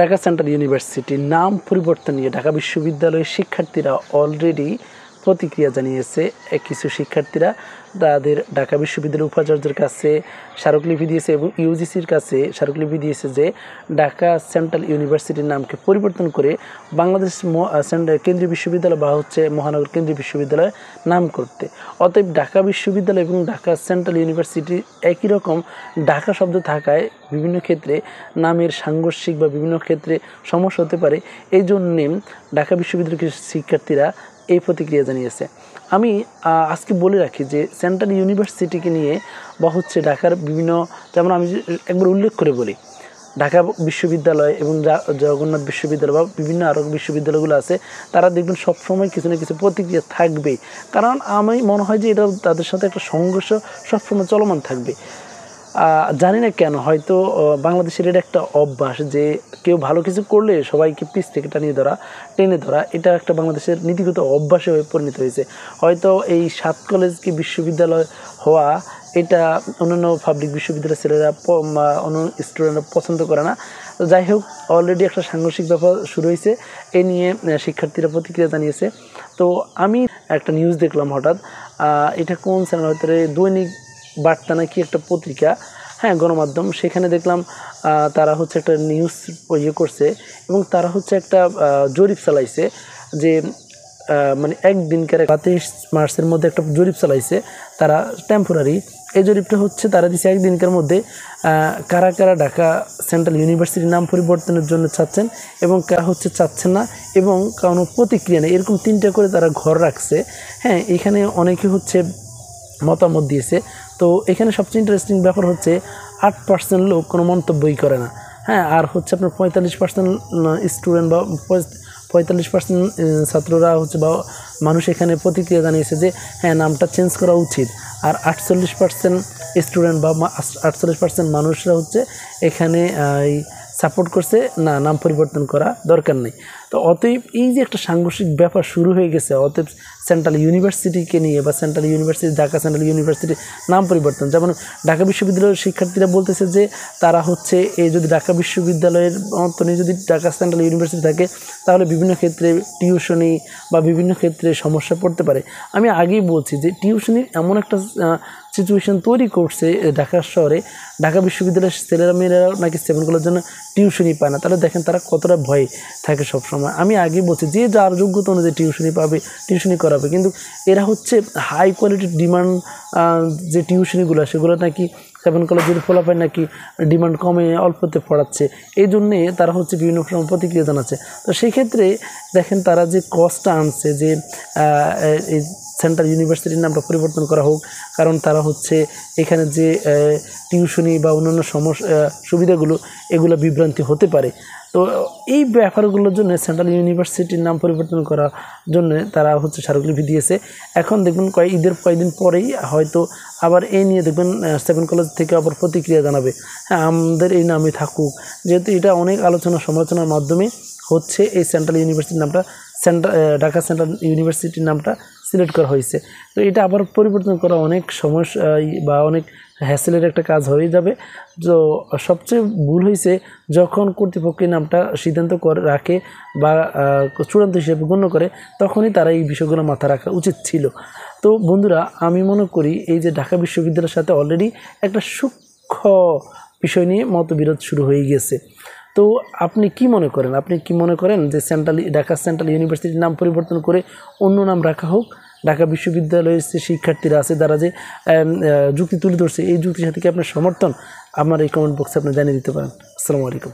Dhaka central ইউনিভার্সিটির নাম পরিবর্তন নিয়ে ঢাকা বিশ্ববিদ্যালয়ের শিক্ষার্থীরা অলরেডি প্রতিক্রিয়া জানিয়েছে। কিছু শিক্ষার্থীরা তাদের ঢাকা বিশ্ববিদ্যালয়ের উপাচার্যের কাছে স্মারকলিপি দিয়েছে এবং ইউজিসির কাছে স্মারকলিপি দিয়েছে যে ঢাকা সেন্ট্রাল ইউনিভার্সিটির নামকে পরিবর্তন করে বাংলাদেশ কেন্দ্রীয় বিশ্ববিদ্যালয় বা মহানগর কেন্দ্রীয় বিশ্ববিদ্যালয় নাম করতে। অতএব ঢাকা বিশ্ববিদ্যালয় এবং ঢাকা সেন্ট্রাল ইউনিভার্সিটি একই রকম ঢাকা শব্দ থাকায় বিভিন্ন ক্ষেত্রে নামের সাংঘর্ষিক বা বিভিন্ন ক্ষেত্রে সমস্যা হতে পারে। এই জন্যে ঢাকা বিশ্ববিদ্যালয়ের শিক্ষার্থীরা এই প্রতিক্রিয়া জানিয়েছে। আমি আজকে বলে রাখি যে সেন্ট্রাল ইউনিভার্সিটিকে নিয়ে বা ঢাকার বিভিন্ন, যেমন আমি একবার উল্লেখ করে বলি, ঢাকা বিশ্ববিদ্যালয় এবং জগন্নাথ বিশ্ববিদ্যালয় বা বিভিন্ন আরও বিশ্ববিদ্যালয়গুলো আছে, তারা দেখবেন সবসময় কিছু না কিছু প্রতিক্রিয়া থাকবেই। কারণ আমি মনে হয় যে এটা তাদের সাথে একটা সংঘর্ষ সবসময় চলমান থাকবে। জানি না কেন, হয়তো বাংলাদেশের এটা একটা অভ্যাস যে কেউ ভালো কিছু করলে সবাইকে পিছ থেকে টেনে ধরা, এটা একটা বাংলাদেশের নীতিগত অভ্যাসে হয়ে পরিণত হয়েছে। হয়তো এই 7 কলেজকে বিশ্ববিদ্যালয় হওয়া, এটা অন্যান্য পাবলিক বিশ্ববিদ্যালয়ের ছেলেরা অন্য স্টুডেন্টরা পছন্দ করে না। যাই হোক, অলরেডি একটা সাংঘর্ষিক ব্যাপার শুরু হয়েছে, এ নিয়ে শিক্ষার্থীরা প্রতিক্রিয়া জানিয়েছে। তো আমি একটা নিউজ দেখলাম হঠাৎ, এটা কোন চ্যানেল, হয়তো দৈনিক বার্তা নাকি একটা পত্রিকা, হ্যাঁ গণমাধ্যম, সেখানে দেখলাম তারা একটা নিউজ করছে এবং তারা একটা জরিপ চালাইছে যে মানে একদিনকার 23 মার্চের মধ্যে একটা জরিপ চালাইছে তারা, টেম্পোরারি। এই জরিপটা তারা দিচ্ছে একদিনকার মধ্যে কারা কারা ঢাকা সেন্ট্রাল ইউনিভার্সিটির নাম পরিবর্তনের জন্য চাচ্ছেন এবং কারা চাচ্ছেন না, এবং কোনো প্রতিক্রিয়া নেই। এরকম 3টা করে তারা ঘর রাখছে। হ্যাঁ, এখানে অনেকে মতামত দিয়েছে। তো এখানে সবচেয়ে ইন্টারেস্টিং ব্যাপার 8% লোক কোনো মন্তব্যই করে না। হ্যাঁ, আর আপনার 45% স্টুডেন্ট বা 45% ছাত্ররা বা মানুষ এখানে প্রতিক্রিয়া জানিয়েছে যে হ্যাঁ, নামটা চেঞ্জ করা উচিত। আর 48% স্টুডেন্ট বা 48% মানুষরা এখানে সাপোর্ট করছে, না, নাম পরিবর্তন করা দরকার নেই। তো অতএব এই যে একটা সাংঘর্ষিক ব্যাপার শুরু হয়ে গেছে, অতএব সেন্ট্রাল ইউনিভার্সিটিকে নিয়ে বা সেন্ট্রাল ইউনিভার্সিটি, ঢাকা সেন্ট্রাল ইউনিভার্সিটির নাম পরিবর্তন, যেমন ঢাকা বিশ্ববিদ্যালয়ের শিক্ষার্থীরা বলতেছে যে তারা এই যদি ঢাকা বিশ্ববিদ্যালয়ের মতনই যদি ঢাকা সেন্ট্রাল ইউনিভার্সিটি থাকে, তাহলে বিভিন্ন ক্ষেত্রে টিউশনি বা বিভিন্ন ক্ষেত্রে সমস্যা পড়তে পারে। আমি আগেই বলছি যে টিউশনির এমন একটা সিচুয়েশন তৈরি করছে ঢাকা শহরে, ঢাকা বিশ্ববিদ্যালয়ের ছেলেরা মেয়েরা নাকি 7 কলেজের জন্য টিউশনি পায় না। তাহলে দেখেন তারা কতটা ভয় থাকে সবসময়। আমি আগে বলছি যে যার যোগ্যতা অনুযায়ী টিউশনি পাবে, টিউশনি করাবে, কিন্তু এরা হাই কোয়ালিটির ডিমান্ড যে টিউশনিগুলো, সেগুলো নাকি 7 কলেজের ফলাফল নাকি ডিমান্ড কমে অল্পতে পড়াচ্ছে। এই জন্যে তারা বিভিন্ন সময় প্রতিক্রিয়া জানাচ্ছে। তো সেই ক্ষেত্রে দেখেন তারা যে কষ্টটা আনছে যে এই সেন্ট্রাল ইউনিভার্সিটির নামটা পরিবর্তন করা হোক, কারণ তারা এখানে যে টিউশনি বা অন্যান্য সুবিধাগুলো, এগুলো বিভ্রান্তি হতে পারে। তো এই ব্যাপারগুলোর জন্য সেন্ট্রাল ইউনিভার্সিটির নাম পরিবর্তন করার জন্য তারা স্মারকলিপি দিয়েছে। এখন দেখবেন ঈদের কয়েকদিন পরেই হয়তো আবার এই নিয়ে দেখবেন 7 কলেজ থেকে আবার প্রতিক্রিয়া জানাবে, হ্যাঁ আমাদের এই নামে থাকুক। যেহেতু এটা অনেক আলোচনা সমালোচনার মাধ্যমে এই সেন্ট্রাল ইউনিভার্সিটির নামটা ঢাকা সেন্ট্রাল ইউনিভার্সিটির নামটা সিলেক্ট করা হয়েছে। তো এটা আবার পরিবর্তন করা অনেক সমস্যা বা অনেক হ্যাসেলের একটা কাজ হয়ে যাবে। তো সবচেয়ে ভুল হয়েছে যখন কর্তৃপক্ষের নামটা সিদ্ধান্ত রাখে বা চূড়ান্ত হিসেবে গণ্য করে, তখনই তারা এই বিষয়গুলো মাথা রাখা উচিত ছিল। তো বন্ধুরা, আমি মনে করি এই যে ঢাকা বিশ্ববিদ্যালয়ের সাথে অলরেডি একটা সূক্ষ্ম বিষয় নিয়ে মতবিরোধ শুরু হয়ে গেছে। তো আপনি কি মনে করেন যে ঢাকা সেন্ট্রাল ইউনিভার্সিটির নাম পরিবর্তন করে অন্য নাম রাখা হোক? ঢাকা বিশ্ববিদ্যালয়ের যে শিক্ষার্থীরা আছে, তারা যে যুক্তি তুলে ধরছে, এই যুক্তির সাথে কি আপনার সমর্থন? আমার এই কমেন্ট বক্সে আপনি জানিয়ে দিতে পারেন। আসসালামু আলাইকুম।